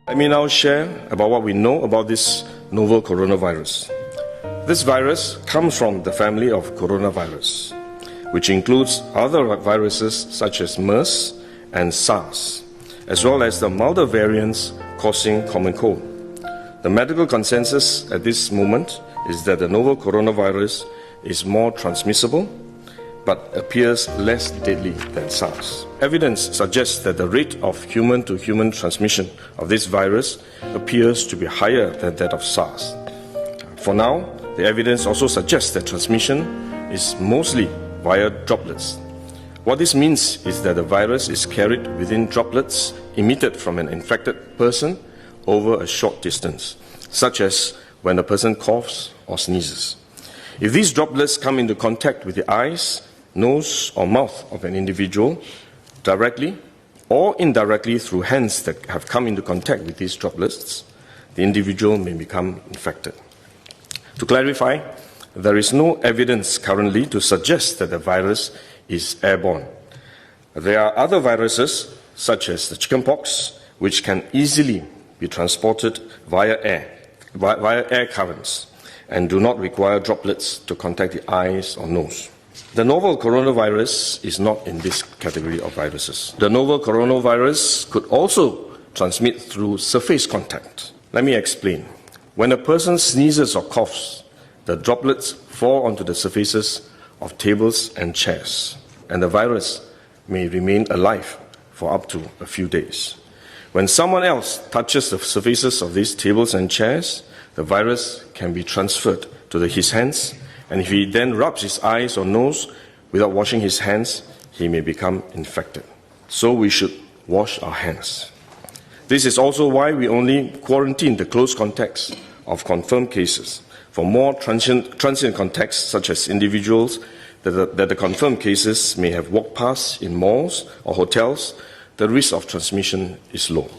Let me now share about what we know about this novel coronavirus. This virus comes from the family of coronavirus, which includes other viruses such as MERS and SARS, as well as the milder variants causing common cold. The medical consensus at this moment is that the novel coronavirus is more transmissible but appears less deadly than SARS. Evidence suggests that the rate of human-to-human transmission of this virus appears to be higher than that of SARS. For now, the evidence also suggests that transmission is mostly via droplets. What this means is that the virus is carried within droplets emitted from an infected person over a short distance, such as when a person coughs or sneezes. If these droplets come into contact with the eyes, nose or mouth of an individual, directly or indirectly through hands that have come into contact with these droplets, the individual may become infected. To clarify, there is no evidence currently to suggest that the virus is airborne. There are other viruses, such as the chickenpox, which can easily be transported via air currents and do not require droplets to contact the eyes or nose. The novel coronavirus is not in this category of viruses. The novel coronavirus could also transmit through surface contact. Let me explain. When a person sneezes or coughs, the droplets fall onto the surfaces of tables and chairs, and the virus may remain alive for up to a few days. When someone else touches the surfaces of these tables and chairs, the virus can be transferred to his hands, and if he then rubs his eyes or nose without washing his hands, he may become infected. So we should wash our hands. This is also why we only quarantine the close contacts of confirmed cases. For more transient contacts, such as individuals that the confirmed cases may have walked past in malls or hotels, the risk of transmission is low.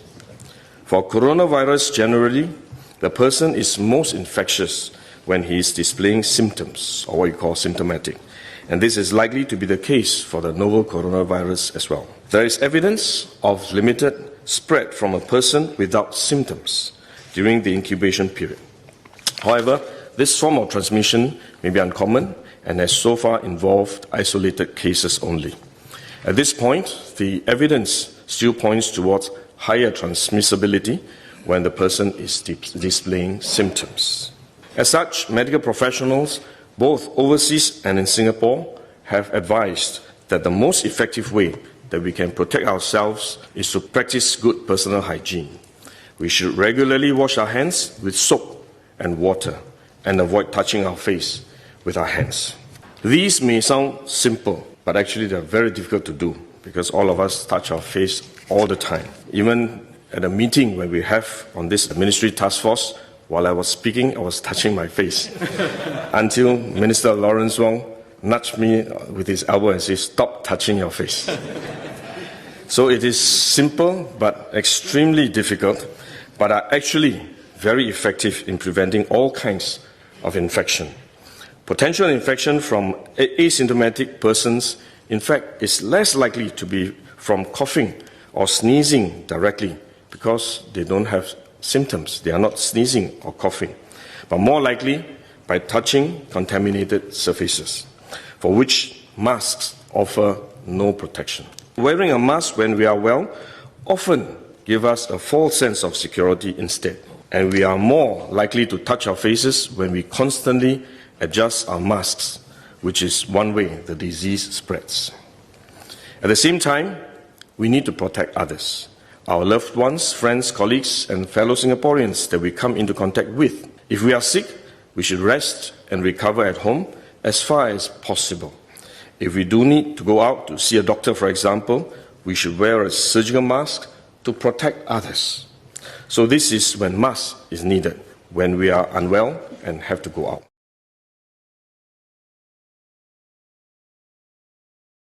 For coronavirus generally, the person is most infectious when he is displaying symptoms, or what you call symptomatic. And this is likely to be the case for the novel coronavirus as well. There is evidence of limited spread from a person without symptoms during the incubation period. However, this form of transmission may be uncommon and has so far involved isolated cases only. At this point, the evidence still points towards higher transmissibility when the person is displaying symptoms. As such, medical professionals, both overseas and in Singapore, have advised that the most effective way that we can protect ourselves is to practice good personal hygiene. We should regularly wash our hands with soap and water and avoid touching our face with our hands. These may sound simple, but actually they are very difficult to do because all of us touch our face all the time. Even at a meeting when we have on this ministry task force, while I was speaking, I was touching my face until Minister Lawrence Wong nudged me with his elbow and said, "Stop touching your face." So it is simple but extremely difficult, but are actually very effective in preventing all kinds of infection. Potential infection from asymptomatic persons, in fact, is less likely to be from coughing or sneezing directly because they don't have symptoms. They are not sneezing or coughing, but more likely by touching contaminated surfaces, for which masks offer no protection. Wearing a mask when we are well often gives us a false sense of security instead, and we are more likely to touch our faces when we constantly adjust our masks, which is one way the disease spreads. At the same time, we need to protect others, our loved ones, friends, colleagues, and fellow Singaporeans that we come into contact with. If we are sick, we should rest and recover at home as far as possible. If we do need to go out to see a doctor, for example, we should wear a surgical mask to protect others. So this is when mask is needed, when we are unwell and have to go out.